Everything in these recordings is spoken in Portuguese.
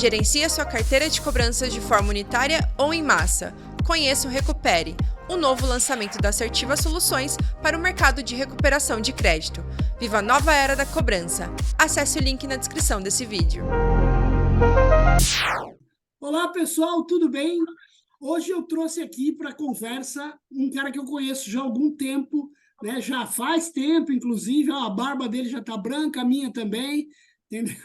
Gerencie a sua carteira de cobranças de forma unitária ou em massa. Conheça o Recupere, o novo lançamento da Assertiva Soluções para o mercado de recuperação de crédito. Viva a nova era da cobrança. Acesse o link na descrição desse vídeo. Olá, pessoal, tudo bem? Hoje eu trouxe aqui para a conversa um cara que eu conheço já há algum tempo, né? Já faz tempo, inclusive, ó, a barba dele já está branca, a minha também, entendeu?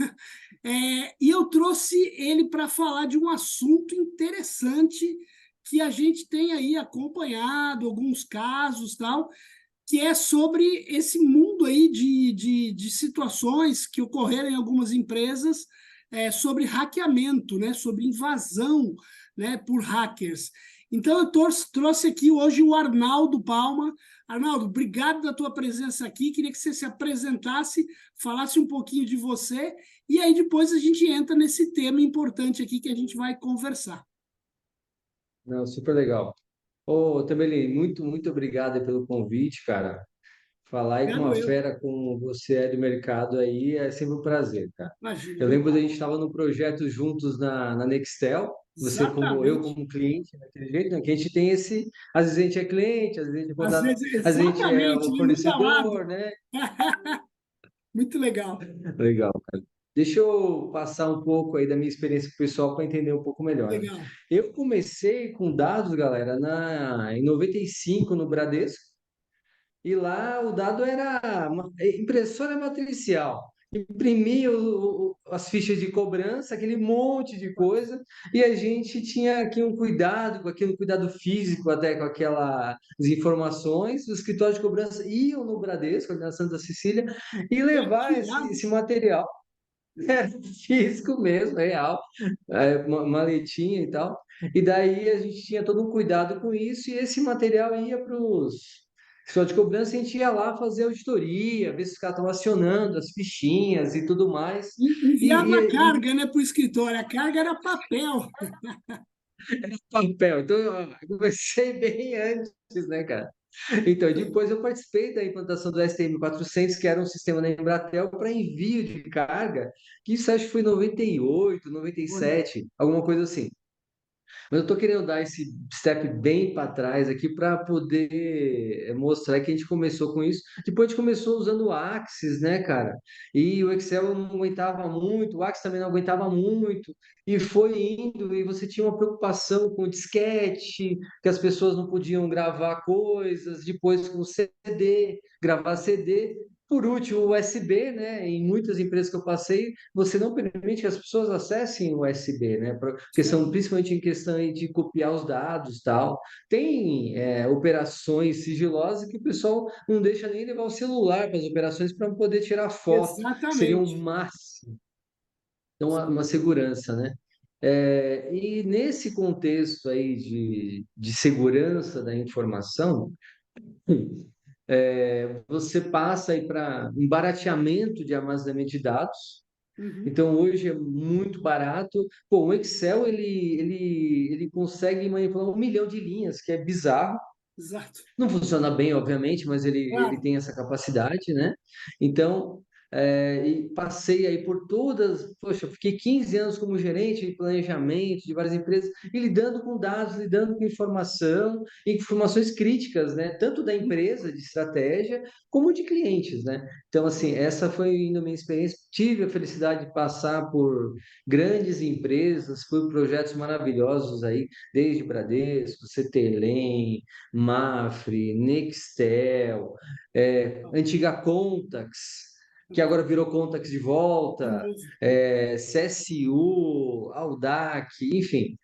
E eu trouxe ele para falar de um assunto interessante que a gente tem aí acompanhado, alguns casos, tal, que é sobre esse mundo aí de situações que ocorreram em algumas empresas, sobre hackeamento, né, sobre invasão, né, por hackers. Então, eu trouxe aqui hoje o Arnaldo Palma. Arnaldo, obrigado da tua presença aqui. Queria que você se apresentasse, falasse um pouquinho de você, e aí depois a gente entra nesse tema importante aqui que a gente vai conversar. Não, super legal. Ô, Tambelin, muito obrigado aí pelo convite, cara. Falar aí com Quero uma eu. fera como você é do mercado aí é sempre um prazer, cara. Imagina, Eu lembro da obrigado. gente estava no projeto juntos na Nextel, você como eu Exatamente. como cliente, daquele jeito, né? Que a gente tem esse, às vezes a gente é cliente, às vezes a gente é Às contato, vezes, às vezes a gente é exatamente, o ele muda lado. fornecedor, né? Muito legal. Legal, cara. Deixa eu passar um pouco aí da minha experiência com o pessoal para entender um pouco melhor, né? Legal. Eu comecei com dados, galera, em 95 no Bradesco. E lá o dado era impressora matricial. Imprimia as fichas de cobrança, aquele monte de coisa, e a gente tinha aqui um cuidado, com aquele cuidado físico até com aquelas informações. Os escritórios de cobrança iam no Bradesco, ali na Santa Cecília, e E levar arquivava. esse material, físico mesmo, real, maletinha e tal. E daí a gente tinha todo um cuidado com isso, e esse material ia para os só de cobrança, a gente ia lá fazer auditoria, ver se os caras estavam acionando as fichinhas e tudo mais. E, Enviava a e, carga, né, para o escritório. A carga era papel. e papel. Então, eu comecei bem antes, né, cara? Então, depois eu participei da implantação do STM-400, que era um sistema da Embratel para envio de carga, que isso acho que foi em 98, Olha, 97, alguma coisa assim. Mas eu estou querendo dar esse step bem para trás aqui para poder mostrar que a gente começou com isso. Depois a gente começou usando o Axis, né, cara? E o Excel não aguentava muito, o Axis também não aguentava muito, e foi indo, e você tinha uma preocupação com o disquete, que as pessoas não podiam gravar coisas, depois com o CD, gravar CD. Por último, o USB, né? Em muitas empresas que eu passei, você não permite que as pessoas acessem o USB, né? Questão, certo. principalmente em questão aí de copiar os dados, tal. Tem operações sigilosas que o pessoal não deixa nem levar o celular para as operações para poder tirar foto, que seria um Exatamente. máximo, então uma segurança, né? E nesse contexto aí de segurança da informação, você passa aí para um barateamento de armazenamento de dados. Uhum. Então, hoje é muito barato. Pô, o Excel, ele consegue manipular 1 milhão de linhas, que é bizarro. Exato. Não funciona bem, obviamente, mas ele Claro. tem essa capacidade, né? Então, e passei aí por todas, poxa, eu fiquei 15 anos como gerente de planejamento de várias empresas e lidando com dados, lidando com informação, informações críticas, né? Tanto da empresa, de estratégia, como de clientes, né? Então, assim, essa foi indo a minha experiência. Tive a felicidade de passar por grandes empresas, por projetos maravilhosos aí, desde Bradesco, CTLM, Mafre, Nextel, antiga Contax, que agora virou Contax de volta, Famoso. CSU, Audac, enfim.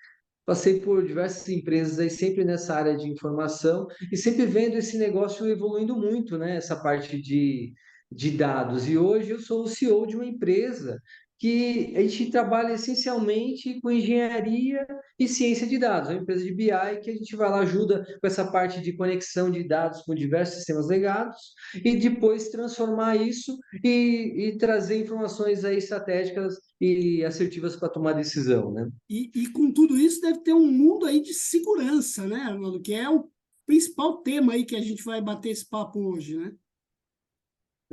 Passei por diversas empresas aí, sempre nessa área de informação e sempre vendo esse negócio evoluindo muito, né? Essa parte de dados. E hoje eu sou o CEO de uma empresa que a gente trabalha essencialmente com engenharia e ciência de dados. É uma empresa de BI que a gente vai lá, ajuda com essa parte de conexão de dados com diversos sistemas legados e depois transformar isso e trazer informações aí estratégicas e assertivas para tomar decisão, né? E com tudo isso deve ter um mundo aí de segurança, né, Arnaldo? Que é o principal tema aí que a gente vai bater esse papo hoje, né?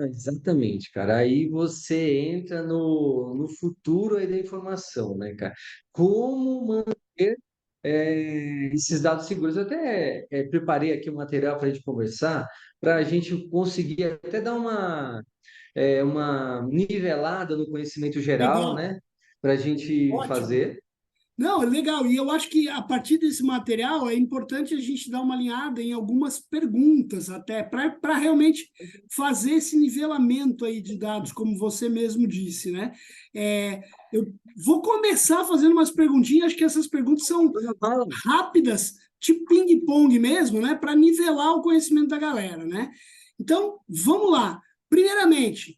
Exatamente, cara. Aí você entra no futuro aí da informação, né, cara? Como manter esses dados seguros? Eu até preparei aqui um material para a gente conversar, para a gente conseguir até dar uma nivelada no conhecimento geral, Legal, né? Para a gente ótimo. fazer. Não, é legal. E eu acho que a partir desse material é importante a gente dar uma alinhada em algumas perguntas até para realmente fazer esse nivelamento aí de dados, como você mesmo disse, né? Eu vou começar fazendo umas perguntinhas, acho que essas perguntas são rápidas, tipo ping-pong mesmo, né? Para nivelar o conhecimento da galera, né? Então, vamos lá. Primeiramente,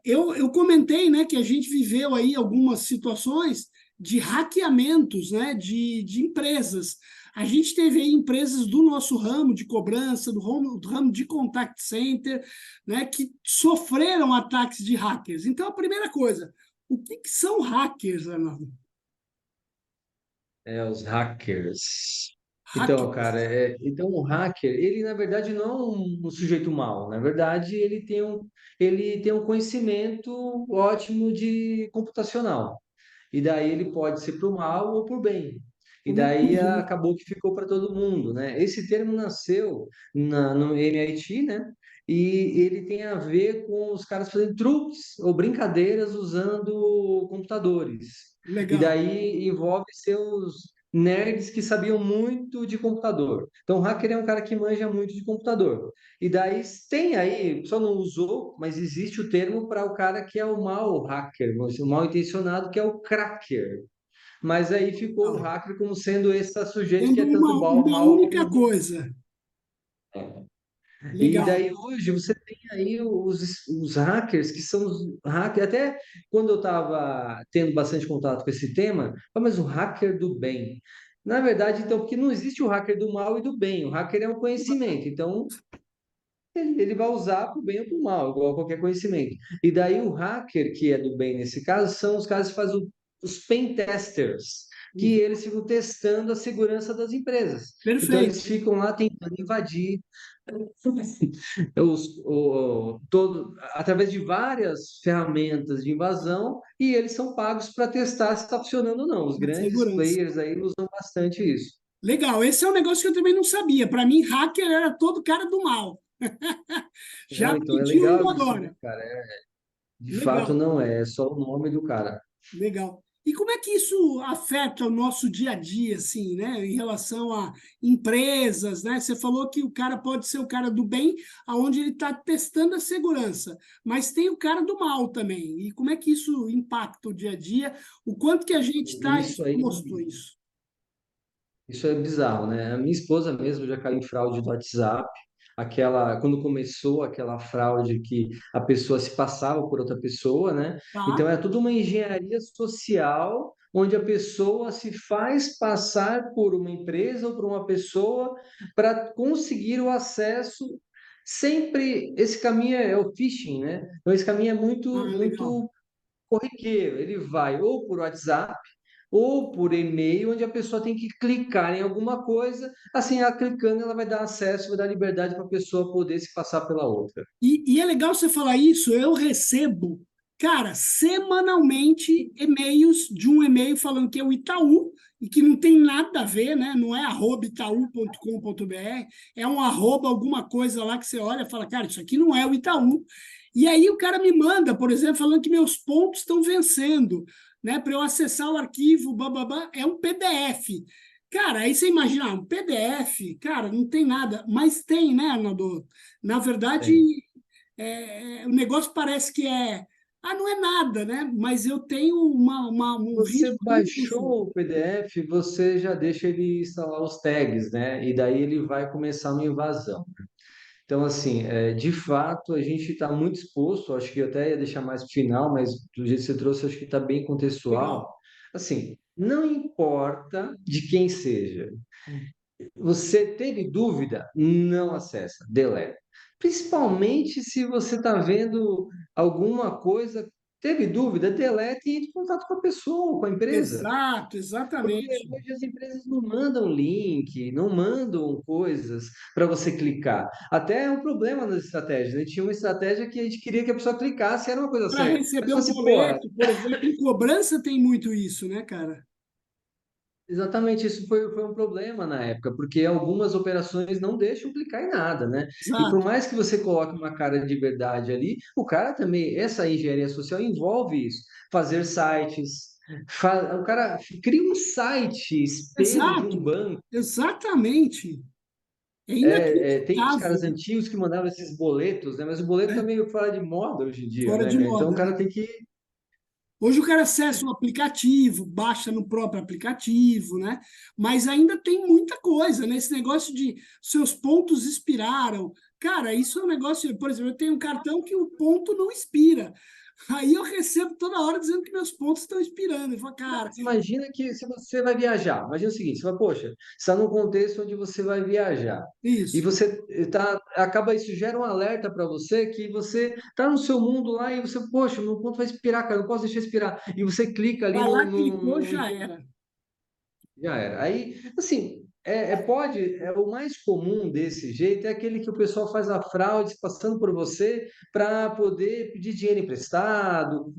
eu comentei, né, que a gente viveu aí algumas situações de hackeamentos, né, de empresas. A gente teve aí empresas do nosso ramo de cobrança, do ramo de contact center, né, que sofreram ataques de hackers. Então, a primeira coisa, o que são hackers, Arnaldo? Os hackers. Então, Hackers. cara, então o hacker, ele na verdade não é um sujeito mau. Na verdade, ele tem um conhecimento ótimo de computacional. E daí ele pode ser para o mal ou para o bem. E daí Uhum. acabou que ficou para todo mundo, né? Esse termo nasceu no MIT, né? E ele tem a ver com os caras fazendo truques ou brincadeiras usando computadores. E Legal. daí envolve seus nerds que sabiam muito de computador. Então, o hacker é um cara que manja muito de computador. E daí tem aí, só não usou, mas existe o termo para o cara que é o mau hacker, o mal intencionado, que é o cracker. Mas aí ficou o Legal. hacker como sendo esse sujeito que Sendo é tanto mal, uma mal única como bom. coisa. E Legal. daí hoje você tem aí os hackers, que são os hackers, até quando eu estava tendo bastante contato com esse tema, mas o hacker do bem. Na verdade, então, porque não existe o hacker do mal e do bem, o hacker é um conhecimento, então ele vai usar para o bem ou para o mal, igual qualquer conhecimento. E daí o hacker, que é do bem nesse caso, são os caras que fazem os pen testers, que Uhum. eles ficam testando a segurança das empresas. Então Perfeito. eles ficam lá tentando invadir através de várias ferramentas de invasão, e eles são pagos para testar se está funcionando ou não. Os grandes Segurança. players aí usam bastante isso. Legal. Esse é um negócio que eu também não sabia. Para mim, hacker era todo cara do mal. Já Não, então é aprendi um legal isso, né, agora. cara? De fato Legal. não é só o nome do cara. Legal. E como é que isso afeta o nosso dia a dia, assim, né, em relação a empresas, né? Você falou que o cara pode ser o cara do bem, aonde ele está testando a segurança, mas tem o cara do mal também. E como é que isso impacta o dia a dia? O quanto que a gente está Isso aí, exposto a isso? isso é bizarro, né? A minha esposa mesmo já caiu em fraude do WhatsApp. Quando começou aquela fraude que a pessoa se passava por outra pessoa, né? Então Tá? é tudo uma engenharia social onde a pessoa se faz passar por uma empresa ou por uma pessoa para conseguir o acesso. Sempre esse caminho é o phishing, né? Então esse caminho é muito, Ah, legal. muito corriqueiro. Ele vai ou por WhatsApp ou por e-mail, onde a pessoa tem que clicar em alguma coisa, assim, ela clicando, ela vai dar acesso, vai dar liberdade para a pessoa poder se passar pela outra. E é legal você falar isso, eu recebo, cara, semanalmente e-mails de um e-mail falando que é o Itaú e que não tem nada a ver, né? Não é @itaú.com.br, é um arroba alguma coisa lá que você olha e fala, cara, isso aqui não é o Itaú. E aí o cara me manda, por exemplo, falando que meus pontos estão vencendo, né? Para eu acessar o arquivo, bababá, é um PDF. Cara, aí você imagina, um PDF, cara, não tem nada, mas tem, né, Arnaldo? Na verdade, Sim. o negócio parece que não é nada, né? Mas eu tenho um Você risco imenso. baixou o PDF, você já deixa ele instalar os tags, né? E daí ele vai começar uma invasão. Então, assim, de fato, a gente está muito exposto. Acho que eu até ia deixar mais para o final, mas do jeito que você trouxe, acho que está bem Legal. contextual. Assim, não importa de quem seja. Você teve dúvida? Não acessa, deleta. Principalmente se você está vendo alguma coisa Teve dúvida? Deleta e entre em contato com a pessoa, com a empresa. Exato, Porque exatamente. hoje as empresas não mandam link, não mandam coisas para você clicar. Até é um problema nas estratégias. A gente tinha uma estratégia que a gente queria que a pessoa clicasse, era uma coisa Para certa. Mas receber se o fosse, pô, boleto, por exemplo, em cobrança tem muito isso, né, cara? exatamente, isso foi um problema na época, porque algumas operações não deixam clicar em nada, né? E por Exato. mais que você coloque uma cara de verdade ali, o cara também, essa engenharia social envolve isso, fazer sites, o cara cria um site espelho de um Exato. banco. Exatamente. É Tem os inacreditável, caras né? antigos que mandavam esses boletos, né? Mas o boleto tá É, meio fora de moda hoje em dia, fora né, de cara? Então o moda, né? cara tem que. Hoje o cara acessa o aplicativo, baixa no próprio aplicativo, né? Mas ainda tem muita coisa, né? Esse negócio de seus pontos expiraram. Cara, isso é um negócio. Por exemplo, eu tenho um cartão que o ponto não expira. Aí eu recebo toda hora dizendo que meus pontos estão expirando. Eu falo, Não, cara, mas imagina que se você vai viajar, imagina o seguinte, você fala, poxa, você está num contexto onde você vai viajar. E isso. você acaba isso gera um alerta para você que você está no seu mundo lá e você, poxa, meu ponto vai expirar, cara, não posso deixar expirar. E você clica ali Vai lá, clicou, já era. já era. Aí, assim, o mais comum desse jeito é aquele que o pessoal faz a fraude passando por você para poder pedir dinheiro emprestado,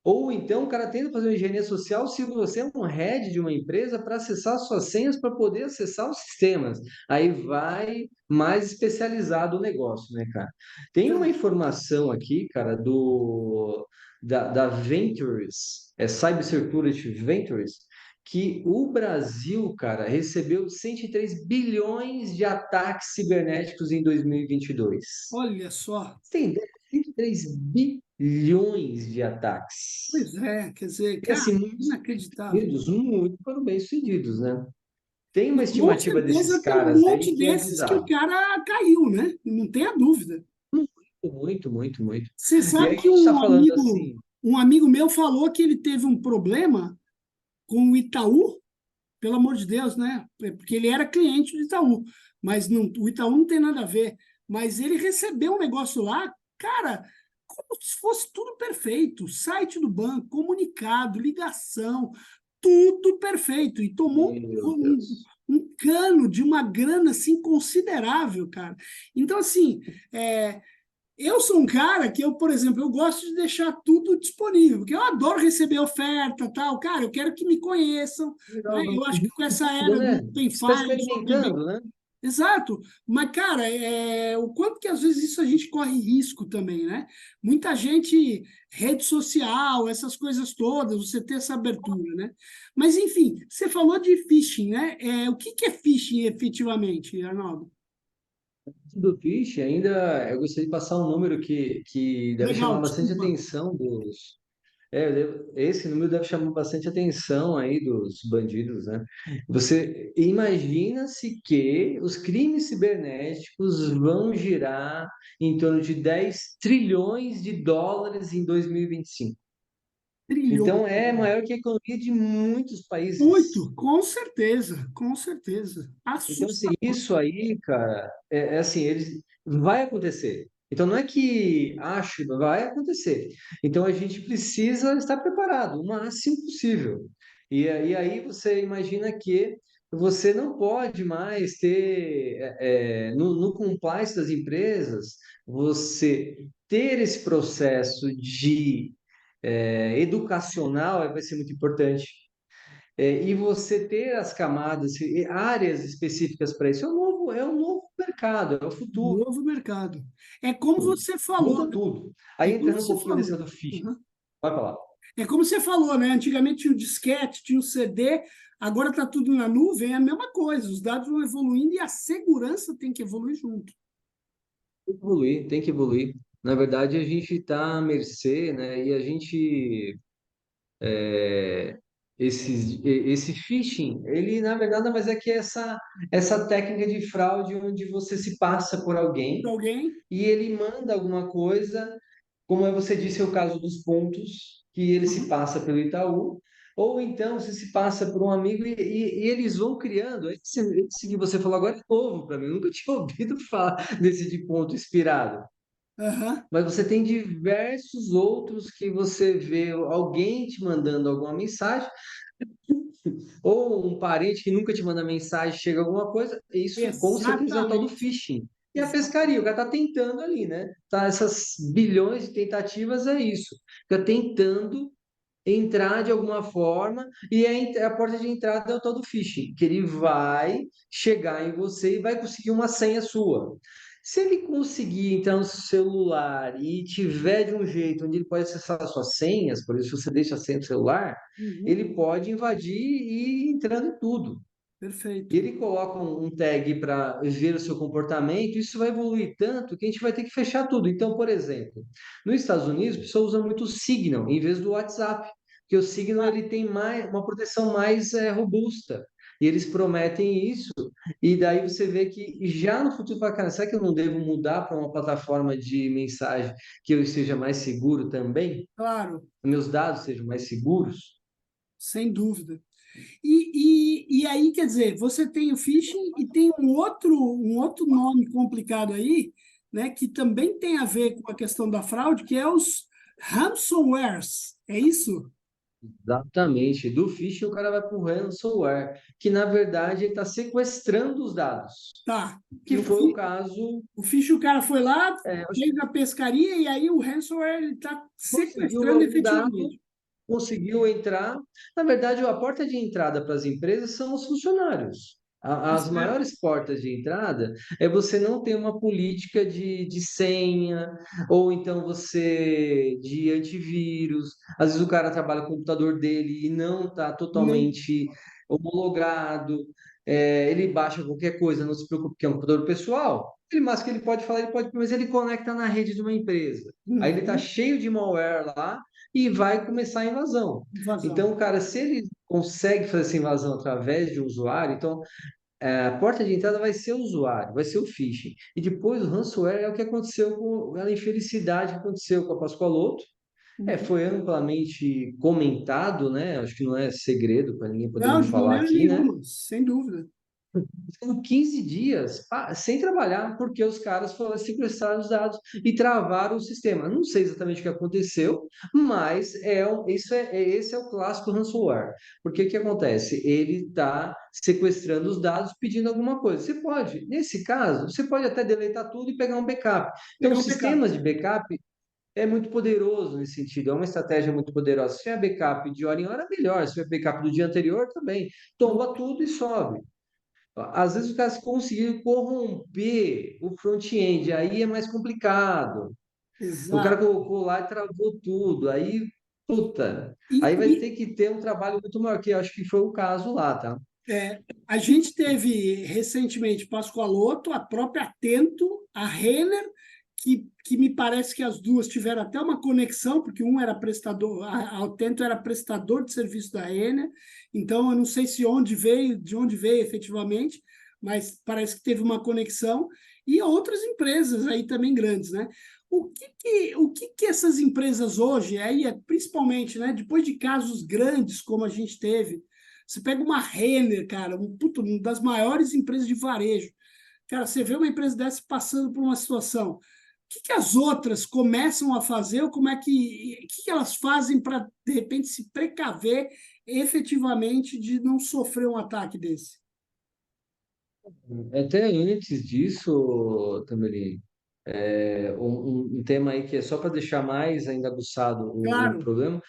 ou então o cara tenta fazer uma engenharia social se você é um head de uma empresa para acessar suas senhas para poder acessar os sistemas. Aí vai mais especializado o negócio, né, cara? Tem uma informação aqui, cara, da Ventures, Cybersecurity Ventures, que o Brasil, cara, recebeu 103 bilhões de ataques cibernéticos em 2022. Olha só. Tem ideia? 103 bilhões de ataques. Pois é, quer dizer, E cara, assim, muitos inacreditável. sucedidos, muito foram bem-sucedidos, né? Tem uma E com estimativa desses certeza tem um caras aí monte que é desses que o bizarro. cara caiu, né? Não tenha dúvida. Muito, muito, muito. Você E sabe aí a que gente está falando assim, um amigo meu falou que ele teve um problema com o Itaú, pelo amor de Deus, né? Porque ele era cliente do Itaú, mas não, o Itaú não tem nada a ver. Mas ele recebeu um negócio lá, cara, como se fosse tudo perfeito. Site do banco, comunicado, ligação, tudo perfeito. E tomou meu Deus. um cano de uma grana assim considerável, cara. Então, assim, eu sou um cara que eu, por exemplo, eu gosto de deixar tudo disponível, porque eu adoro receber oferta, tal. Cara, eu quero que me conheçam, né? Legal, Eu acho que com essa nada, era do né? Open Você está Finance, Open Bank, experimentando, né? exato. Mas, cara, o quanto que às vezes isso a gente corre risco também, né? Muita gente, rede social, essas coisas todas, você ter essa abertura, né? Mas, enfim, você falou de phishing, né? O que que é phishing efetivamente, Arnaldo? Do Fish, ainda eu gostaria de passar um número que deve chamar Legal, bastante desculpa. atenção dos. Esse número deve chamar bastante atenção aí dos bandidos, né? Você imagina-se que os crimes cibernéticos vão girar em torno de 10 trilhões de dólares em 2025. Trilhões. Então é maior que a economia de muitos países. Muito, com certeza, com certeza. Então, assim, Assustador. isso aí, cara, é assim, eles vai acontecer. Então, não é que acho, vai acontecer. Então, a gente precisa estar preparado o máximo possível. E aí você imagina que você não pode mais ter, no compliance das empresas, você ter esse processo de educacional vai ser muito importante. E você ter as camadas, áreas específicas para isso, é um novo mercado, é o futuro. Novo mercado. É como você falou, Muda né? tudo. É Aí como entrando um você pouquinho nesse falou. do phishing, Uhum. vai falar. É como você falou, né? Antigamente tinha o disquete, tinha o CD, agora está tudo na nuvem, é a mesma coisa. Os dados vão evoluindo e a segurança tem que evoluir junto. Tem que evoluir, tem que evoluir. Na verdade, a gente está à mercê, né? E a gente. Esse phishing, ele na verdade nada mais é que essa técnica de fraude onde você se passa por Para alguém alguém, e ele manda alguma coisa, como você disse, é o caso dos pontos, que ele se uhum. passa pelo Itaú, ou então você se passa por um amigo e eles vão criando. Esse que você falou agora é novo para mim, eu nunca tinha ouvido falar desse de ponto expirado. Aham. Mas você tem diversos outros que você vê alguém te mandando alguma mensagem, ou um parente que nunca te manda mensagem, chega alguma coisa, isso com certeza é o tal do Exatamente. phishing. E a pescaria, o Exatamente. cara tá tentando ali, né? Tá, essas bilhões de tentativas é isso. Fica tentando entrar de alguma forma, e a porta de entrada é o tal do phishing, que ele vai chegar em você e vai conseguir uma senha sua. Se ele conseguir entrar no celular e tiver de um jeito onde ele pode acessar as suas senhas, por isso você deixa a senha no celular, Uhum. ele pode invadir e ir entrando em tudo. E Perfeito. ele coloca um tag para ver o seu comportamento, isso vai evoluir tanto que a gente vai ter que fechar tudo. Então, por exemplo, nos Estados Unidos, a pessoa usa muito o Signal em vez do WhatsApp, porque o Signal ele tem uma proteção mais robusta. E eles prometem isso, e daí você vê que já no futuro, fala, cara, será que eu não devo mudar para uma plataforma de mensagem que eu esteja mais seguro também? Claro, Meus dados sejam mais seguros? sem dúvida. E aí, quer dizer, você tem o phishing e tem um outro nome complicado aí, né, que também tem a ver com a questão da fraude, que é os ransomwares. É isso? Exatamente. Do phishing, o cara vai para o ransomware, que na verdade ele está sequestrando os dados, Tá. que Que foi o caso, o phishing, o cara foi lá, acho que fez a pescaria e aí o ransomware ele está conseguiu sequestrando algum dado, efetivamente. conseguiu entrar. Na verdade, a porta de entrada para as empresas são os funcionários. Tá As certo? maiores portas de entrada é você não ter uma política de senha, ou então você de antivírus. Às vezes o cara trabalha com o computador dele e não está Não. totalmente homologado. Ele baixa qualquer coisa, não se preocupe, que é um computador pessoal. Mas que ele pode falar, ele pode, mas ele conecta na rede de uma empresa. Aí ele está Uhum. cheio de malware lá e vai começar a invasão. Invasão. Então, cara, se ele consegue fazer essa invasão através de um usuário, então a porta de entrada vai ser o usuário, vai ser o phishing. E depois o ransomware é o que aconteceu com a infelicidade que aconteceu com a Pascoaloto. Uhum. Foi amplamente comentado, né? Acho que não é segredo para ninguém poder Não, me de falar maneira aqui, né? nenhuma, sem dúvida. Ficando 15 dias sem trabalhar, porque os caras foram sequestrar os dados e travaram o sistema. Não sei exatamente o que aconteceu, mas esse é o clássico ransomware. Porque o que acontece? Ele está sequestrando os dados pedindo alguma coisa. Você pode, nesse caso, você pode até deletar tudo e pegar um backup. Então, Pegar os um backup. sistemas de backup é muito poderoso nesse sentido, é uma estratégia muito poderosa. Se tiver backup de hora em hora, melhor. Se tiver backup do dia anterior, também. Tomba tudo e sobe. Às vezes os caras conseguiram corromper o front-end, aí é mais complicado. O cara Exato. colocou lá e travou tudo, aí, puta, E, aí vai e, ter que ter um trabalho muito maior, que eu acho que foi o caso lá, tá? a gente teve recentemente Pascoaloto, a própria Atento, a Renner, que me parece que as duas tiveram até uma conexão, porque um era prestador, a Atento era prestador de serviço da Renner, então eu não sei se de onde veio efetivamente, mas parece que teve uma conexão, e outras empresas aí também grandes, né? O que essas empresas hoje, aí, principalmente, né, depois de casos grandes como a gente teve, você pega uma Renner, cara, uma das maiores empresas de varejo. Cara, você vê uma empresa dessa passando por uma situação. O que as outras começam a fazer, ou o que elas fazem para, de repente, se precaver efetivamente de não sofrer um ataque desse? Até antes disso, também, um tema aí que é só para deixar mais ainda aguçado o Claro, problema,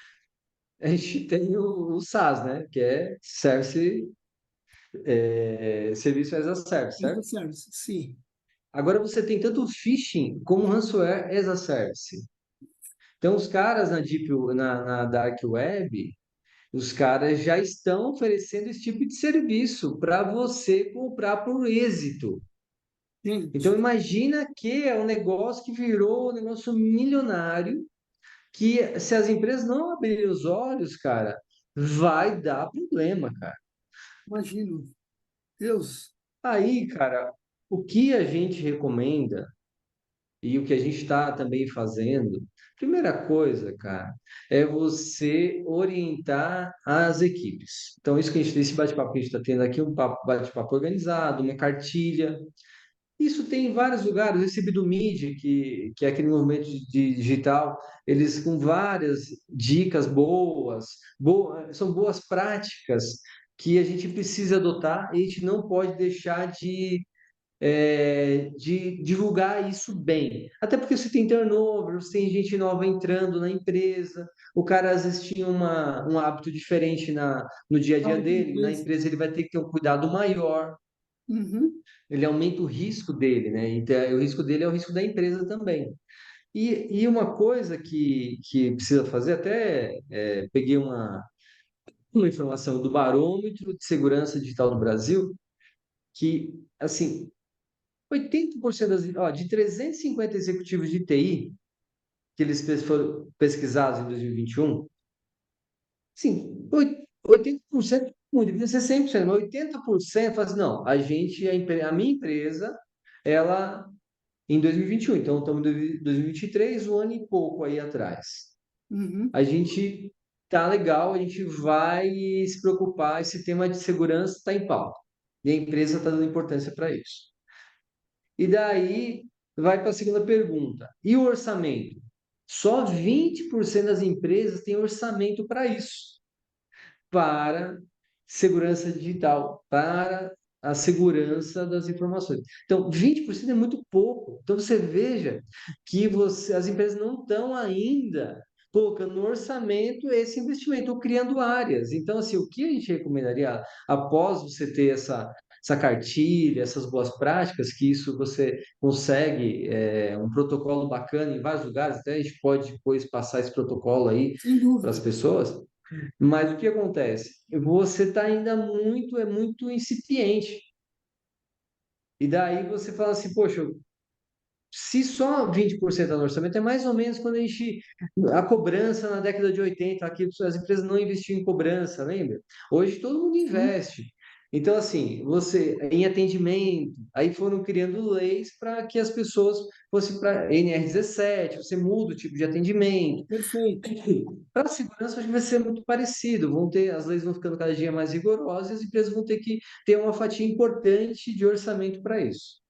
a gente tem o SaaS, né? Que é Service, Serviço as a Service, as a certo? service, sim. Agora você tem tanto o phishing como ransomware as a service. Então, os caras na Dark Web, os caras já estão oferecendo esse tipo de serviço para você comprar por êxito. Então, Gente, imagina que é um negócio que virou um negócio milionário, que se as empresas não abrirem os olhos, cara, vai dar problema, cara. imagino. Deus. Aí, cara, o que a gente recomenda e o que a gente está também fazendo, primeira coisa, cara, é você orientar as equipes. Então, isso que a gente, esse bate-papo que a gente está tendo aqui, um bate-papo organizado, uma cartilha. Isso tem em vários lugares. Eu recebi do MIDI, que é aquele movimento digital, eles com várias dicas são boas práticas que a gente precisa adotar e a gente não pode deixar de divulgar isso bem. Até porque você tem turnover, você tem gente nova entrando na empresa, o cara às vezes tinha um hábito diferente no dia a A dia outra dele, na empresa. empresa ele vai ter que ter um cuidado maior, Uhum. ele aumenta o risco dele, né? Então, o risco dele é o risco da empresa também. E uma coisa que precisa fazer, até peguei uma informação do Barômetro de Segurança Digital no Brasil, que, assim, 80% de 350 executivos de TI que eles foram pesquisados em 2021, sim, 80%, muito, devia ser 100%, mas 80% fala assim, não, a minha empresa, ela, em 2021, então estamos em 2023, um ano e pouco aí atrás. Uhum. A gente tá legal, a gente vai se preocupar, esse tema de segurança está em pauta. E a empresa está dando importância para isso. E daí vai para a segunda pergunta. E o orçamento? Só 20% das empresas têm orçamento para isso, para segurança digital, para a segurança das informações. Então, 20% é muito pouco. Então, você veja que as empresas não estão ainda colocando no orçamento esse investimento, ou criando áreas. Então, assim, o que a gente recomendaria, após você ter essa cartilha, essas boas práticas, que isso você consegue um protocolo bacana em vários lugares, até a gente pode depois passar esse protocolo aí Sem para as dúvida. pessoas, mas o que acontece? Você está ainda muito incipiente. E daí você fala assim, poxa, se só 20% do orçamento, é mais ou menos quando a cobrança na década de 80, aqui as empresas não investiam em cobrança, lembra? Hoje todo mundo Sim, investe. Então, assim, você, em atendimento, aí foram criando leis para que as pessoas fossem para NR17, você muda o tipo de atendimento. perfeito. Para a segurança, acho que vai ser muito parecido. As leis vão ficando cada dia mais rigorosas e as empresas vão ter que ter uma fatia importante de orçamento para isso.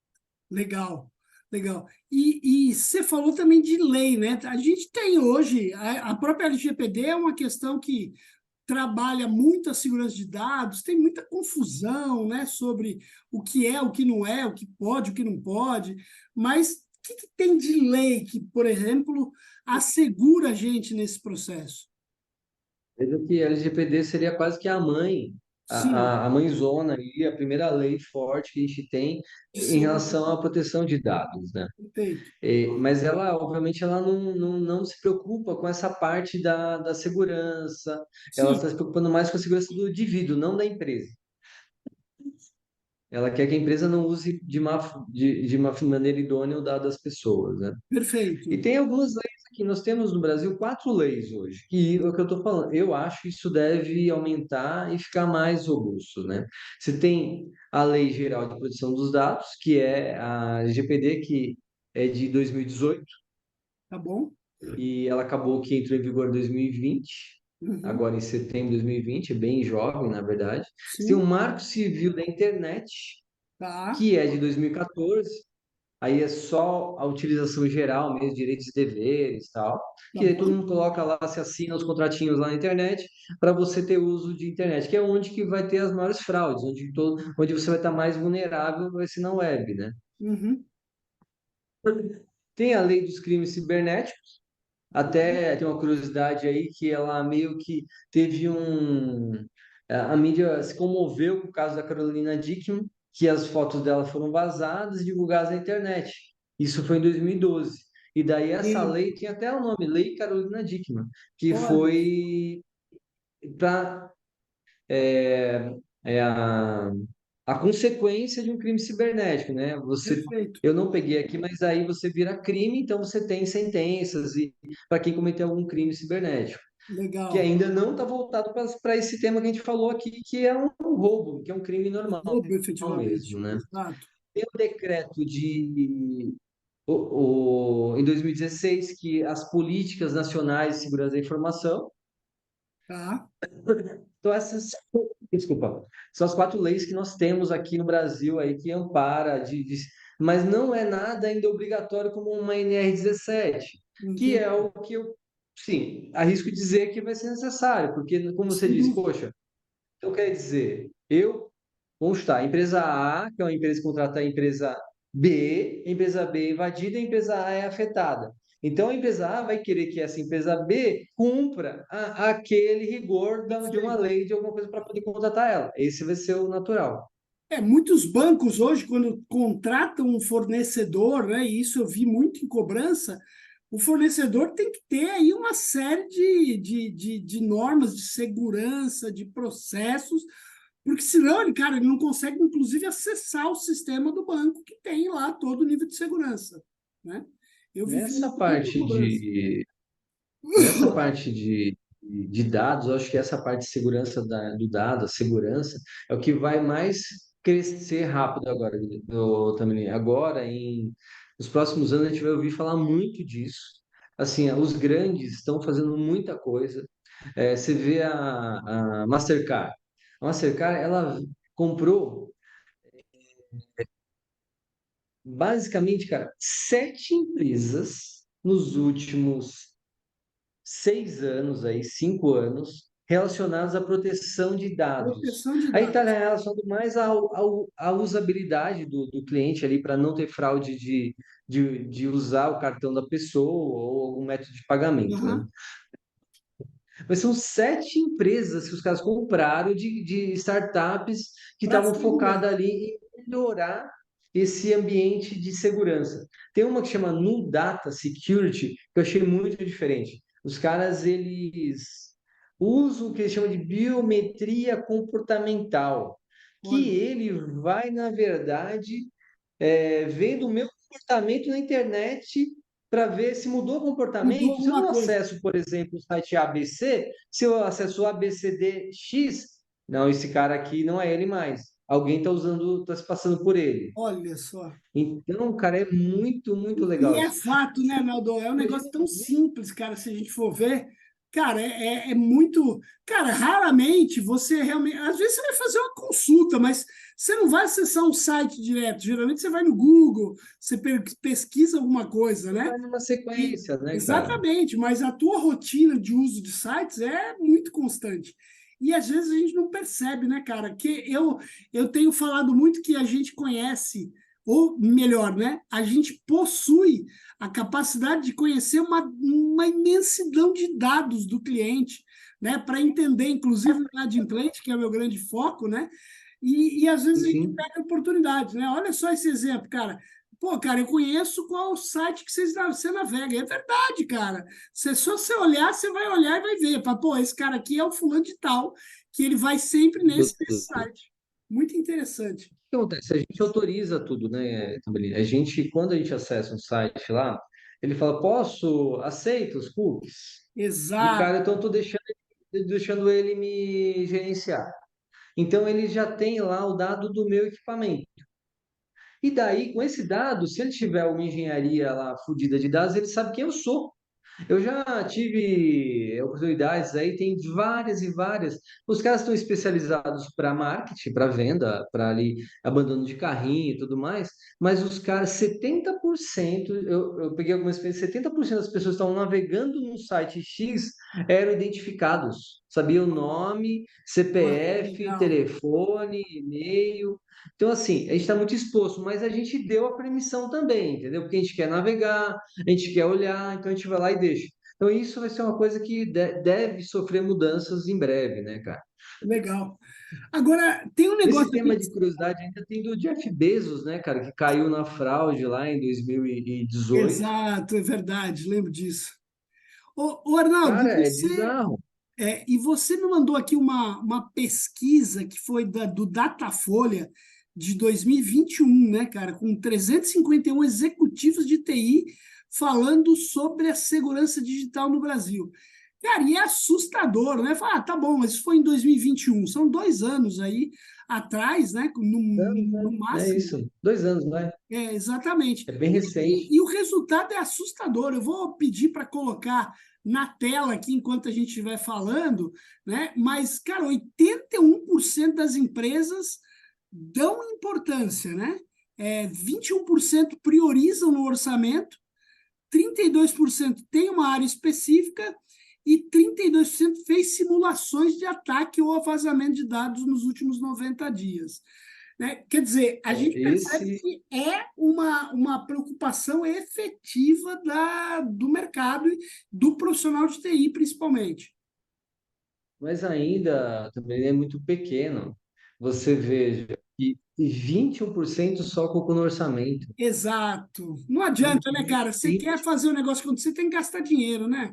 Legal, legal. E você falou também de lei, né? A gente tem hoje, a própria LGPD é uma questão que trabalha muito a segurança de dados, tem muita confusão, né, sobre o que é, o que não é, o que pode, o que não pode, mas o que tem de lei que, por exemplo, assegura a gente nesse processo? Veja que a LGPD seria quase que a mãe, Sim, a mãezona aí, a primeira lei forte que a gente tem em sim, relação à proteção de dados, né? perfeito. Mas ela, obviamente, ela não se preocupa com essa parte da segurança, ela está Sim, se preocupando mais com a segurança do indivíduo, não da empresa. Ela quer que a empresa não use de uma maneira idônea o dado das pessoas, né? E perfeito. tem algumas leis aqui. Nós temos no Brasil 4 leis hoje. E o que eu estou falando, eu acho que isso deve aumentar e ficar mais robusto, né? Você tem a Lei Geral de Proteção dos Dados, que é a LGPD, que é de 2018, Tá bom? e ela acabou que entrou em vigor em 2020, Uhum, agora em setembro de 2020, é bem jovem, na verdade. Você tem o sim, Marco Civil da Internet, tá, que é de 2014. Aí é só a utilização geral mesmo, direitos e deveres, tal, tá que aí todo bom? mundo coloca lá, se assina os contratinhos lá na internet para você ter uso de internet, que é onde que vai ter as maiores fraudes, onde você vai estar mais vulnerável vai ser na web, né? Uhum, Tem a lei dos crimes cibernéticos, até tem uma curiosidade aí que ela meio que teve a mídia se comoveu com o caso da Carolina Dickman, que as fotos dela foram vazadas e divulgadas na internet. Isso foi em 2012. E daí essa sim, lei tem até o nome, Lei Carolina Dickman, que olha, foi para é, é a consequência de um crime cibernético, né? perfeito, Eu não peguei aqui, mas aí você vira crime, então você tem sentenças e para quem cometeu algum crime cibernético, que legal. ainda não está voltado para esse tema que a gente falou aqui, que é um roubo, que é um crime normal Roubo, efetivamente, mesmo, né? exato. Tem o decreto em 2016 que as políticas nacionais de segurança da informação. Tá, Então, desculpa, são as 4 leis que nós temos aqui no Brasil aí que ampara mas não é nada ainda obrigatório como uma NR17, que Entendi. é o que eu, sim, arrisco dizer que vai ser necessário, porque, como você Sem disse, dúvida. poxa, então quer dizer, vamos estar, a empresa A, que é uma empresa que contrata a empresa B é invadida, a empresa A é afetada. Então, a empresa A vai querer que essa empresa B cumpra aquele rigor de uma Perfeito. lei, de alguma coisa para poder contratar ela. Esse vai ser o natural. Muitos bancos hoje, quando contratam um fornecedor, né, e isso eu vi muito em cobrança, o fornecedor tem que ter aí uma série de normas de segurança, de processos, porque senão ele, cara, ele não consegue, inclusive, acessar o sistema do banco que tem lá todo o nível de segurança, né? Eu vivi Nessa muita parte cobrança. de, nessa parte de dados, eu acho que essa parte de segurança do dado, a segurança, é o que vai mais crescer rápido agora, também. Agora, nos próximos anos, a gente vai ouvir falar muito disso. Assim, os grandes estão fazendo muita coisa. Você vê a Mastercard. A Mastercard, ela comprou, basicamente, cara, 7 empresas nos últimos 6 anos, aí, 5 anos, relacionados à proteção de dados. Proteção de Aí está dados. relacionado mais à usabilidade do cliente ali, para não ter fraude de usar o cartão da pessoa ou algum método de pagamento, né? Aham. Mas são 7 empresas que os caras compraram de startups que Para estavam segurar. focadas ali em melhorar esse ambiente de segurança. Tem uma que chama Nu Data Security, que eu achei muito diferente. Os caras, eles usam o que eles chamam de biometria comportamental, que Olha, ele vai, na verdade, vendo o meu comportamento na internet para ver se mudou o mudou comportamento. Se eu alguma não coisa. acesso, por exemplo, o site ABC, se eu acesso o ABCDX, não, esse cara aqui não é ele mais. Alguém está usando, está se passando por ele. Olha só. Então, cara, é muito, muito E legal é isso. fato, né, Naldo? É um negócio Imagina tão simples, cara, se a gente for ver. Cara, é muito. Cara, raramente você realmente. Às vezes você vai fazer uma consulta, mas você não vai acessar um site direto. Geralmente você vai no Google, você pesquisa alguma coisa, né? vai numa E, sequência, né, cara? exatamente, mas a tua rotina de uso de sites é muito constante. E às vezes a gente não percebe, né, cara? Que eu tenho falado muito que a gente conhece, ou melhor, né? A gente possui a capacidade de conhecer uma imensidão de dados do cliente, né? Para entender, inclusive, o inadimplente, que é o meu grande foco, né? E às vezes a gente Enfim, pega oportunidades, né? Olha só esse exemplo, cara. Pô, cara, eu conheço qual o site que você navega. É verdade, cara. Só você olhar, você vai olhar e vai ver. Fala, pô, esse cara aqui é o fulano de tal, que ele vai sempre nesse o site. Muito interessante. que acontece? A gente autoriza tudo, né, Também. A gente, quando a gente acessa um site lá, ele fala, aceita os cookies? De Exato. cara, então eu estou deixando ele me gerenciar. Então ele já tem lá o dado do meu equipamento. E daí, com esse dado, se ele tiver uma engenharia lá fodida de dados, ele sabe quem eu sou. Eu já tive oportunidades aí, tem várias e várias. Os caras estão especializados para marketing, para venda, para ali abandono de carrinho e tudo mais, mas os caras, 70%, eu peguei algumas experiências, 70% das pessoas que estavam navegando no site X eram identificados. Sabia o nome, Pô, CPF, legal. telefone, e-mail. Então, assim, a gente está muito exposto, mas a gente deu a permissão também, entendeu? Porque a gente quer navegar, a gente quer olhar, então a gente vai lá e deixa. Então, isso vai ser uma coisa que deve sofrer mudanças em breve, né, cara? Legal. Agora, tem um Esse negócio aqui. tema de curiosidade ainda tem do Jeff Bezos, né, cara, que caiu na fraude lá em 2018. Exato, é verdade, lembro disso. Ô Arnaldo, Cara, é bizarro. e você me mandou aqui uma pesquisa que foi do Datafolha de 2021, né, cara, com 351 executivos de TI falando sobre a segurança digital no Brasil. Cara, e é assustador, né? Fala, tá bom, mas isso foi em 2021, são 2 anos aí atrás, né, Anos, no né? É máximo. isso. 2 anos, vai. Exatamente. É bem E, recente. e o resultado é assustador. Eu vou pedir para colocar na tela aqui enquanto a gente estiver falando, né? Mas, cara, 81% das empresas dão importância, né? 21% priorizam no orçamento, 32% tem uma área específica e 32% fez simulações de ataque ou vazamento de dados nos últimos 90 dias. Né? Quer dizer, a gente percebe Esse, que é uma preocupação efetiva do mercado e do profissional de TI, principalmente. mas ainda também é muito pequeno. Você veja que 21% só colocou no orçamento. Exato. Não adianta, né, cara? Você E quer fazer o negócio acontecer, tem que gastar dinheiro, né?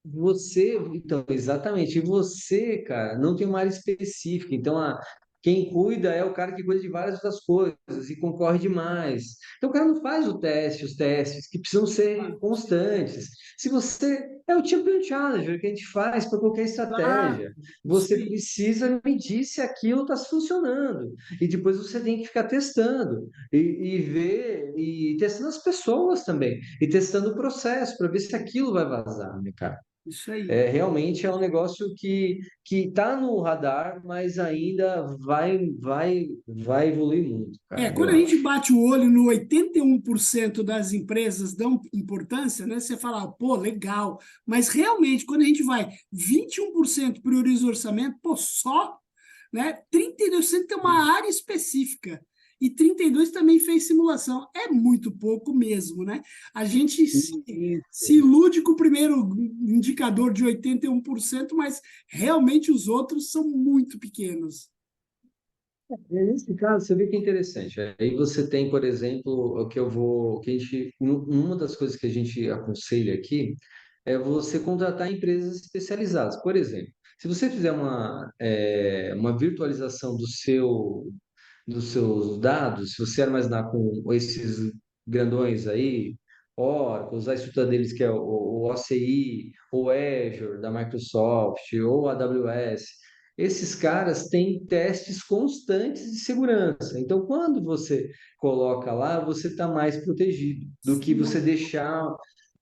você, então, exatamente, e você, cara, não tem uma área específica. Então, quem cuida é o cara que cuida de várias outras coisas e concorre demais. Então, o cara não faz os testes que precisam ser constantes. Se você é o Champion Challenger que a gente faz para qualquer Ah, estratégia, isso você aí. precisa medir se aquilo está funcionando. E depois você tem que ficar testando e ver e testando as pessoas também e testando o processo para ver se aquilo vai vazar, né, cara? Isso aí. Realmente é um negócio que está no radar, mas ainda vai evoluir muito, cara, Quando eu a gente acho. bate o olho no 81% das empresas dão importância, né? Você fala, pô, legal. Mas realmente, quando a gente vai 21% prioriza o orçamento, pô, só, né? 32% tem uma área específica. E 32% também fez simulação. É muito pouco mesmo, né? A gente se Isso. ilude com o primeiro indicador de 81%, mas realmente os outros são muito pequenos. Nesse caso, você vê que é interessante. Aí você tem, por exemplo, que a gente, uma das coisas que a gente aconselha aqui é você contratar empresas especializadas. Por exemplo, se você fizer uma virtualização dos seus dados, se você armazenar com esses grandões aí, Oracle, a estrutura deles que é o OCI, o Azure da Microsoft, ou a AWS, esses caras têm testes constantes de segurança. Então, quando você coloca lá, você está mais protegido do que você Sim, deixar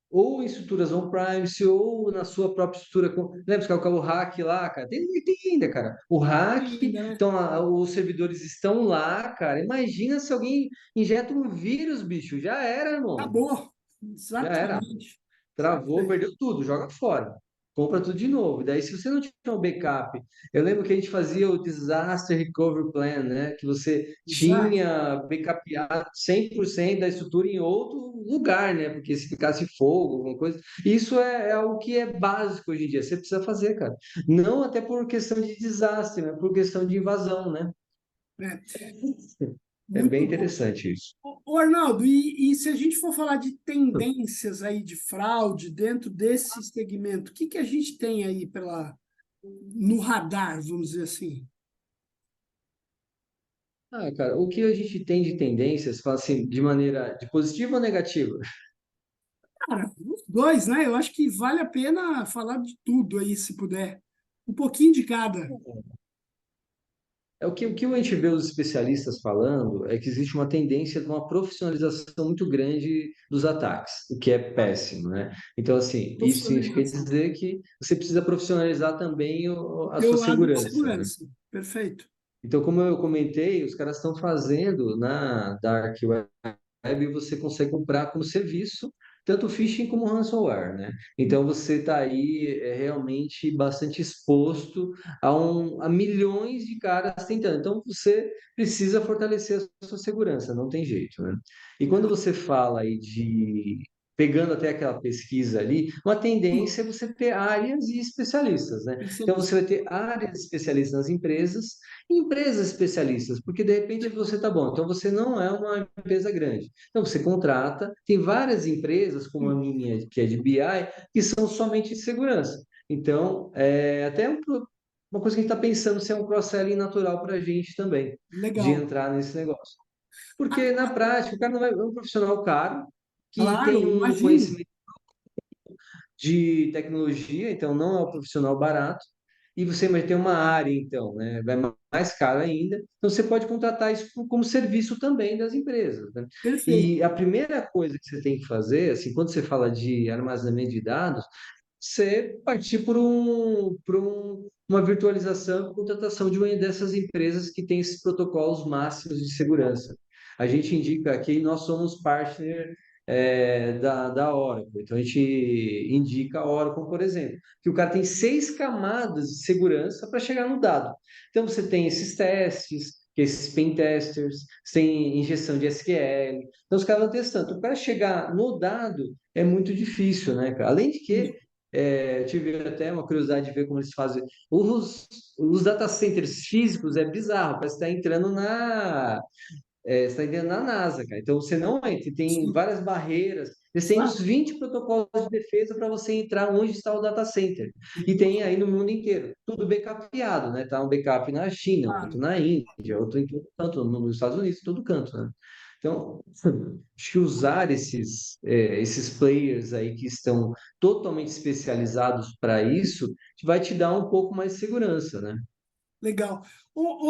ou em estruturas on-premise, ou na sua própria estrutura. Lembra que é o hack lá, cara? Tem ainda, cara. O hack, ainda, né? então os servidores estão lá, cara. Imagina se alguém injeta um vírus, bicho. Já era, irmão. Acabou. Já era. Exatamente. Travou, perdeu tudo, joga fora. Compra tudo de novo. Daí, se você não tiver um backup, eu lembro que a gente fazia o Disaster Recovery Plan, né? Que você Exato. tinha backupado 100% da estrutura em outro lugar, né? Porque se ficasse fogo, alguma coisa. Isso é algo que é básico hoje em dia. Você precisa fazer, cara. Não até por questão de desastre, mas por questão de invasão, né? É, É bem muito bom. interessante isso. Arnaldo, e se a gente for falar de tendências aí de fraude dentro desse segmento, o que que a gente tem aí no radar, vamos dizer assim? Cara, o que a gente tem de tendências, fala assim, de maneira de positiva ou negativa? Cara, os dois, né? Eu acho que vale a pena falar de tudo aí, se puder. Um pouquinho de cada. O que a gente vê os especialistas falando é que existe uma tendência de uma profissionalização muito grande dos ataques, o que é péssimo, né? Então, assim, isso significa Profissionalização. dizer que você precisa profissionalizar também a Teu sua lado de segurança, né? segurança. Perfeito. Então, como eu comentei, os caras estão fazendo na Dark Web, você consegue comprar como serviço tanto phishing como ransomware, né? Então você está aí realmente bastante exposto a milhões de caras tentando. Então você precisa fortalecer a sua segurança, não tem jeito, né? E quando Legal. você fala aí pegando até aquela pesquisa ali, uma tendência é você ter áreas e especialistas, né? Então você Especialista. vai ter áreas especialistas nas empresas empresas especialistas, porque de repente você tá bom, então você não é uma empresa grande. Então você contrata, tem várias empresas, como a minha, que é de BI, que são somente de segurança. Então, uma coisa que a gente está pensando se é um cross-selling natural para a gente também, de Legal. entrar nesse negócio. Porque Ah, na prática, o cara não é um profissional caro, que tem claro, um imagino. conhecimento de tecnologia, então não é um profissional barato, e você vai ter uma área, então, né? Vai mais caro ainda. Então, você pode contratar isso como serviço também das empresas, né? Perfeito. E a primeira coisa que você tem que fazer, assim, quando você fala de armazenamento de dados, você partir uma virtualização e contratação de uma dessas empresas que tem esses protocolos máximos de segurança. A gente indica que nós somos partner da Oracle. Então, a gente indica a Oracle, por exemplo, que o cara tem 6 camadas de segurança para chegar no dado. Então, você tem esses testes, que esses pen testers, você tem injeção de SQL. Então, os caras vão testando. Para chegar no dado é muito difícil, né, cara? Além de que, tive até uma curiosidade de ver como eles fazem. Os data centers físicos é bizarro, parece que está entrando você está entendendo na NASA, cara. Então você não entra, tem Sim, várias barreiras. Eles têm uns claro. 20 protocolos de defesa para você entrar onde está o data center. E tem aí no mundo inteiro. Tudo backupeado, né? Tá um backup na China, outro Claro. na Índia, outro em todo canto, nos Estados Unidos, em todo canto, né? Então, acho que usar esses players aí que estão totalmente especializados para isso vai te dar um pouco mais de segurança, né? Legal.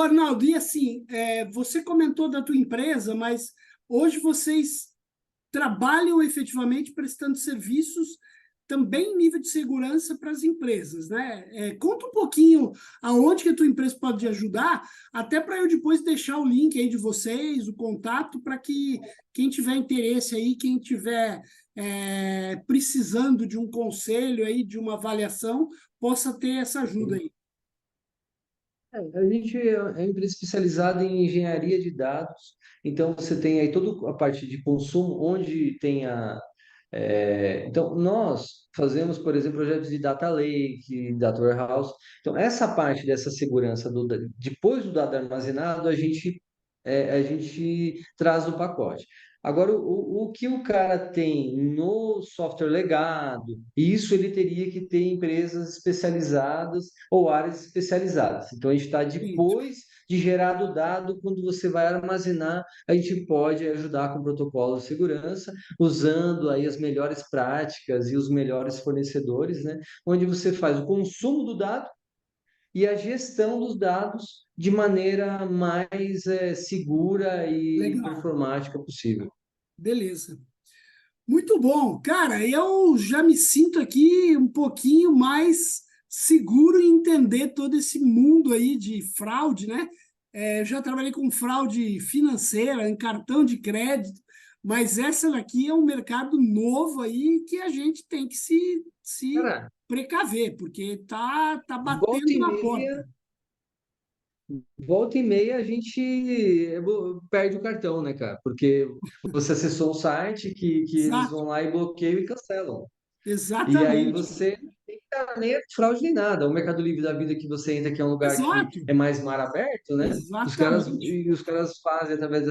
Arnaldo, e assim, você comentou da tua empresa, mas hoje vocês trabalham efetivamente prestando serviços também em nível de segurança para as empresas, né? Conta um pouquinho aonde que a tua empresa pode ajudar, até para eu depois deixar o link aí de vocês, o contato, para que quem tiver interesse aí, quem tiver precisando de um conselho aí, de uma avaliação, possa ter essa ajuda aí. A gente é uma empresa especializada em engenharia de dados, então você tem aí toda a parte de consumo, onde tem então, nós fazemos, por exemplo, projetos de data lake, data warehouse. Então, essa parte dessa segurança, depois do dado armazenado, a gente traz no pacote. Agora, o que o cara tem no software legado, isso ele teria que ter empresas especializadas ou áreas especializadas. Então, a gente está Entendi. depois de gerado o dado, quando você vai armazenar, a gente pode ajudar com protocolo de segurança, usando aí as melhores práticas e os melhores fornecedores, né? Onde você faz o consumo do dado e a gestão dos dados de maneira mais segura e Legal. performática possível. Beleza. Muito bom. Cara, eu já me sinto aqui um pouquinho mais seguro em entender todo esse mundo aí de fraude, né? Eu já trabalhei com fraude financeira, em cartão de crédito, mas essa daqui é um mercado novo aí que a gente tem que se Cara, precaver, porque tá volta batendo e na porta. meia, volta e meia a gente perde o cartão, né, cara? Porque você acessou um site que eles Exato, vão lá e bloqueiam e cancelam. E aí exatamente. você não tem que estar nem de fraude nem nada. O Mercado Livre da vida que você entra, que é um lugar que Exato, é mais mar aberto, né? exatamente. Os caras fazem através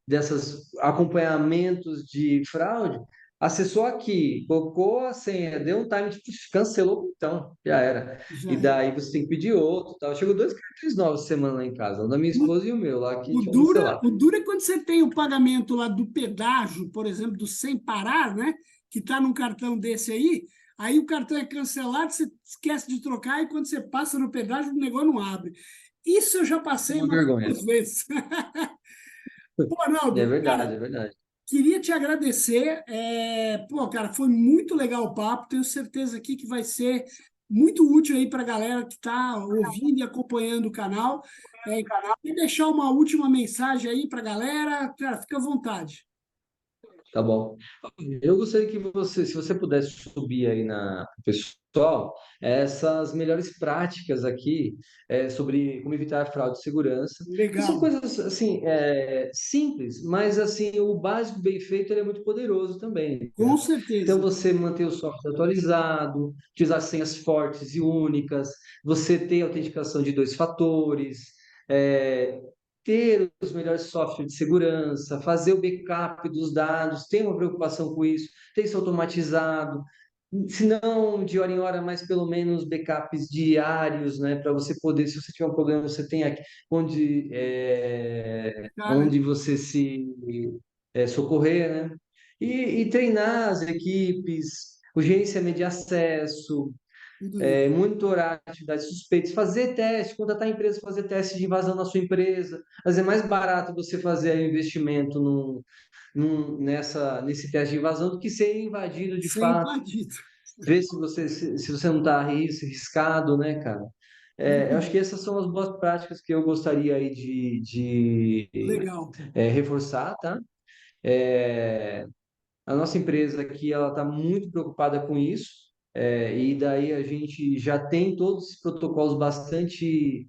dessas acompanhamentos de fraude. Acessou aqui, colocou a senha, deu um time, tipo, cancelou, então já era. Já E é. daí você tem que pedir outro, tal. Chegou 2 cartões novos essa semana lá em casa, o da minha esposa e o meu lá que tinham cancelado. O duro é quando você tem o pagamento lá do pedágio, por exemplo, do sem parar, né? Que está num cartão desse aí o cartão é cancelado, você esquece de trocar, e quando você passa no pedágio, o negócio não abre. Isso eu já passei Uma umas vergonha. 2 vezes. Pô, É Arnaldo, verdade, cara, é verdade. queria te agradecer. Pô, cara, foi muito legal o papo. Tenho certeza aqui que vai ser muito útil aí para a galera que está ouvindo e acompanhando o canal. Quer deixar uma última mensagem aí para a galera? Cara, fica à vontade. Tá bom. Eu gostaria que você, se você pudesse subir aí na pro pessoal, essas melhores práticas aqui sobre como evitar fraude e segurança. E são Legal. coisas assim simples, mas assim o básico bem feito ele é muito poderoso também, Com né? Então certeza. você manter o software atualizado, utilizar senhas fortes e únicas, você ter autenticação de 2 fatores. é, Ter os melhores softwares de segurança, fazer o backup dos dados, ter uma preocupação com isso, ter isso automatizado, se não de hora em hora, mas pelo menos backups diários, né, para você poder, se você tiver um problema, você tem aqui Cara, onde você se socorrer, né? E treinar as equipes, o gerenciamento de acesso, tudo isso. monitorar atividades suspeitas, fazer teste, contratar empresas para fazer teste de invasão na sua empresa. Às vezes é mais barato você fazer o investimento nesse teste de invasão do que ser invadido de Sem fato. invadido. Ver se você não está arriscado, né, cara? Eu acho que essas são as boas práticas que eu gostaria aí Legal, reforçar, tá? É, a nossa empresa aqui, ela está muito preocupada com isso, e daí a gente já tem todos os protocolos bastante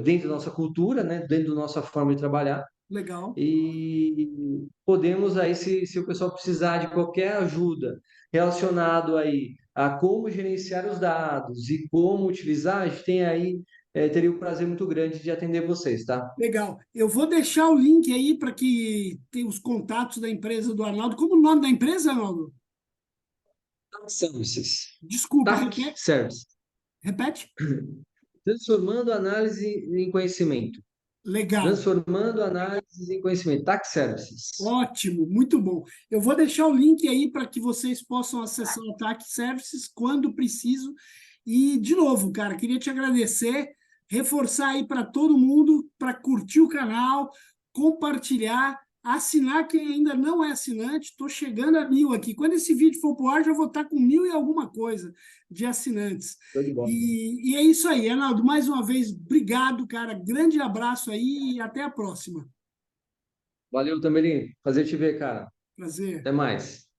dentro da nossa cultura, né? Dentro da nossa forma de trabalhar. legal. E podemos aí, se o pessoal precisar de qualquer ajuda relacionado aí a como gerenciar os dados e como utilizar, a gente tem aí, teria o prazer muito grande de atender vocês, tá? Legal. Eu vou deixar o link aí para que tenha os contatos da empresa do Arnaldo. Como o nome da empresa, Arnaldo? TAC Services. Desculpa, TAC Services. repete? Transformando análise em conhecimento. Legal. Transformando análises em conhecimento. TAC Services. Ótimo, muito bom. Eu vou deixar o link aí para que vocês possam acessar o TAC Services quando preciso. E, de novo, cara, queria te agradecer, reforçar aí para todo mundo, para curtir o canal, compartilhar, assinar quem ainda não é assinante. Estou chegando a 1.000 aqui. Quando esse vídeo for para o ar, já vou estar com 1.000 e alguma coisa de assinantes. Show de bola. E é isso aí, Arnaldo. Mais uma vez, obrigado, cara. Grande abraço aí e até a próxima. Valeu, Tamelim. Prazer te ver, cara. Prazer. Até mais.